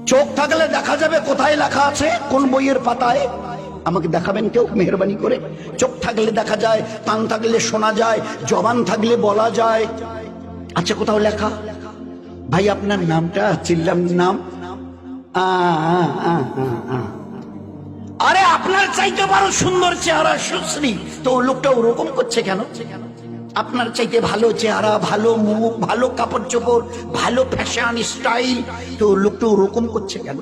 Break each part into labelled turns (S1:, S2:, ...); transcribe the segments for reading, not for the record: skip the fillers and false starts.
S1: চোখ থাকলে দেখা যাবে কোথায় লেখা আছে, কোন বইয়ের পাতায়? আমাকে দেখাবেন কেউ মেহেরবানি করে? চোখ থাকলে দেখা যায়, কান থাকলে শোনা যায়, জবান থাকলে বলা যায়। আচ্ছা কোথাও লেখা? ভাই আপনার নামটা চিল্লাম নাম। আরে আপনার চাইতে বড় সুন্দর চেহারা সুশ্রী, তো লোকটা ওরকম করছে কেন? আপনার চাইতে ভালো চেহারা, ভালো মুখ, ভালো কাপড় চোপড়, ভালো ফ্যাশন স্টাইল, তো লোকটা ওরকম করছে কেন?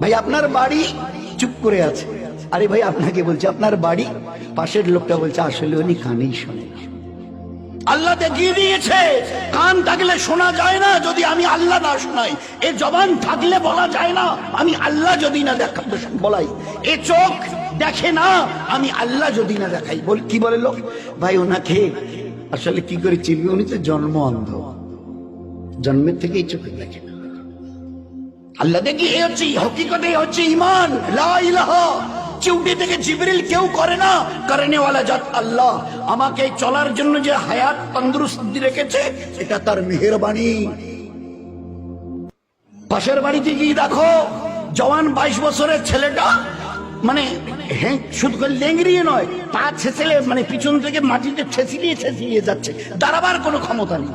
S1: ভাই আপনার বাড়ি? চুপ করে আছে। আরে ভাই আপনাকে বলছে আপনার বাড়ি। পাশের লোকটা বলছে আসলে উনি কানেই শোনে না। আল্লাহ দেখিয়ে দিয়েছে কান থাকলে শোনা যায় না যদি আমি আল্লাহ না শোনাই, এ জবান থাকলে বলা যায় না আমি আল্লাহ যদি না বলাই, এ চোখ দেখে না আমি আল্লাহ যদি না দেখাই। কি বলে লোক? ভাই ওনাকে আসলে কি করে চিনবে? উনি তো জন্ম অন্ধ, জন্মের থেকেই চোখে দেখে না। আল্লাহ দেখি এ হচ্ছে হকিকতে, হচ্ছে ঈমান, লা ইলাহা। চিউটি থেকে জিবরিল কেউ করে না, করেনেওয়ালা জাত আল্লাহ। আমাকে চলার জন্য যে হায়াত তন্দুরুস্তি রেখেছে এটা তার মেহেরবানি। পাশের বাড়িতে গিয়ে দেখো জওয়ান 22 বছরের ছেলেটা, মানে শুধু লেংড়িয়ে নয়, পা ছেঁচলে মানে পিছন থেকে মাটিতে ছেঁচিয়ে যাচ্ছে, দাঁড়াবার কোনো ক্ষমতা নেই।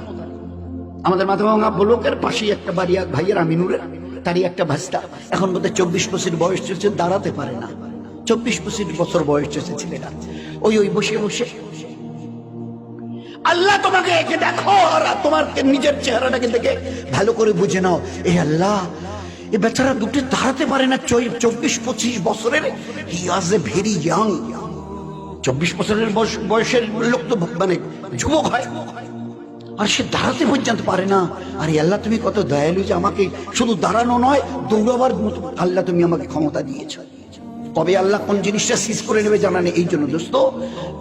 S1: আমাদের মাথাভাঙা ব্লকের পাশেই একটা বাড়ি, এক ভাইয়ের আমিনুরের, তারই একটা ভাস্তা, এখন বোধহয় 24 বছর বয়স চলছে, দাঁড়াতে পারে না। 24 বছর বয়স চলছে ছেলেটা, ওই বসে বসে আল্লাহ তোমাকে একে দেখো আর তোমার নিজের চেহারাটাকে দেখে ভালো করে বুঝে নাও। এই আল্লাহ, এ বেচারা দুটো দাঁড়াতে পারে না, 24-25 বছরের, হি ওয়াজ এ ভেরি ইয়াং। 24 বছরের বয়সের লোক তো মানে যুবক হয়, আর সে দাঁড়াতে পর্যন্ত পারে না। আরে আল্লাহ তুমি কত দয়ালু যে আমাকে শুধু দাঁড়ানো নয় দৌড়াবার মতো আল্লাহ তুমি আমাকে ক্ষমতা দিয়েছ। তবে আল্লাহ কোন জিনিসটা সিজ করে নেবে জানা নেই। এই জন্য দোস্ত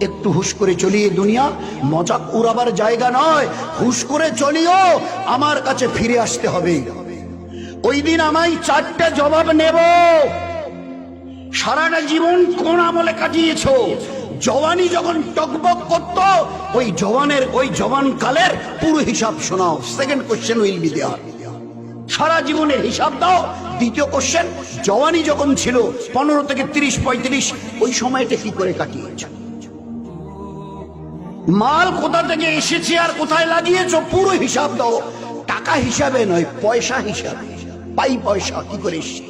S1: একটু হুশ করে চলিয়ে, দুনিয়া মজাক উড়াবার জায়গা নয়, হুশ করে চলিও, আমার কাছে ফিরে আসতে হবে। ওই দিন আমায় 4টা জবাব নেব। সারাটা জীবন কোন আমলে কাটিয়েছো? জওয়ানি যখন টকবক করত, ওই জওয়ান কালের পুরো হিসাব শোনাও। Second question will be there. সারা জীবনের হিসাব দাও। দ্বিতীয় কোশ্চেন, জওয়ানি যখন ছিল 15 থেকে 30-35, ওই সময়টা কি করে কাটিয়েছ? মাল কোথা থেকে এসেছে আর কোথায় লাগিয়েছ পুরো হিসাব দাও। টাকা হিসাবে নয়, পয়সা হিসাবে, পয়সা কি করে এসেছে।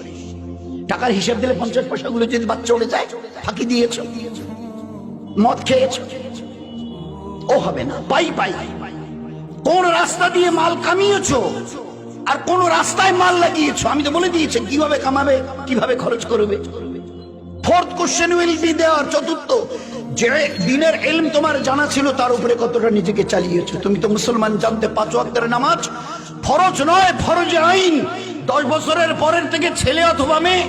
S1: টাকার হিসাব দিলে 50 পয়সাগুলো যদি বাদ চলে যায়, ফাঁকি দিয়েছ, মদ খেয়েছ, ও হবে না। পাই কোন রাস্তা দিয়ে মাল কামিয়েছ আর কোন রাস্তায় মাল লাগিয়েছ, আমি তো বলে দিয়েছি কিভাবে কামাবে, কিভাবে খরচ করবে। Fourth question will be there. চতুর্থ, যে দিনের ইলম তোমার জানা ছিল তার উপরে কতটা নিজেকে চালিয়েছ। তুমি তো মুসলমান, জানতে 5 ওয়াক্তের নামাজ ফরজ নয়, ফরজে আইন। 10 বছরের পরের থেকে ছেলে অথবা মেয়ে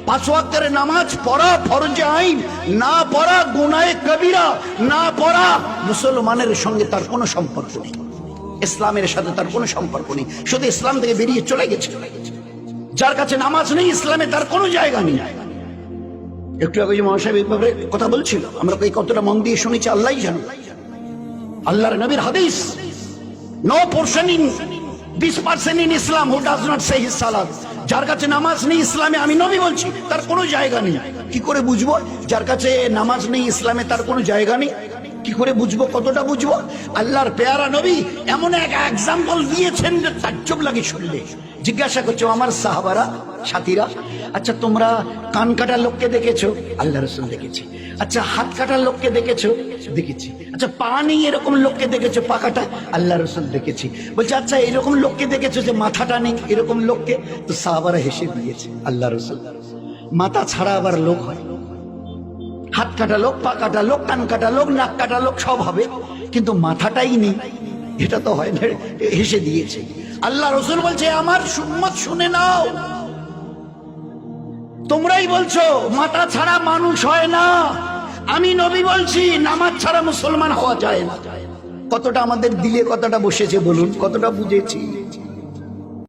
S1: 5 ওয়াক্তের নামাজ পড়া ফরজে আইন, না পড়া গুনাহে কবিরা, না পড়া মুসলমানের সঙ্গে তার কোনো সম্পর্ক নেই, ইসলামের সাথে তার কোনো সম্পর্ক নেই, শুধু ইসলাম থেকে বেরিয়ে চলে গেছে। যার কাছে নামাজ নেই, ইসলামে তার কোনো জায়গা নেই। একটু আগে যে মহাসাহেব এই ব্যাপারে কথা বলছিল, আমরা কতটা মন দিয়ে শুনেছি আল্লাহই জানে। আল্লাহর নবীর হাদিস, no portion in this person in Islam who does not say his সালাত। যার কাছে নামাজ নেই ইসলামে, আমি নবী বলছি, তার কোনো জায়গা নেই। কি করে বুঝবো যার কাছে নামাজ নেই ইসলামে তার কোনো জায়গা নেই? কি করে বুঝবো, কতটা বুঝবো? আল্লাহর পেয়ারা নবী এমন এক এক্সাম্পল দিয়েছেন যে তাজ্জব লাগে শুনলে। জিজ্ঞাসা করছো আমার সাহাবারা, সাথীরা, আচ্ছা তোমরা কান কাটা লোককে দেখেছো? আল্লাহ রাসূল দেখেছি। আচ্ছা হাত কাটার লোককে দেখেছো? দেখেছি। আচ্ছা পা নেই এরকম লোককে দেখেছো? পা কাটা? আল্লাহ রাসূল দেখেছি। বলছে আচ্ছা এরকম লোককে দেখেছো যে মাথাটা নেই এরকম লোককে? তো সাহাবারা হেসে দিয়েছে। আল্লাহ রাসূল, মাথা ছাড়া আবার লোক হয়? হাত কাটা লোক, পা কাটা লোক, কান কাটা লোক, নাক কাটা লোক সব হবে, কিন্তু মাথাটাই নেই, এটা তো হয় না। হেসে দিয়েছে। আল্লাহ রাসূল বলছে আমার উম্মত শুনে নাও, তোমরাই বলছো মাথা ছাড়া মানুষ হয় না, আমি নবী বলছি নামাজ ছাড়া মুসলমান হওয়া যায় না। কতটা আমাদের দিলে কতটা বসেছে বলুন, কতটা বুঝেছি।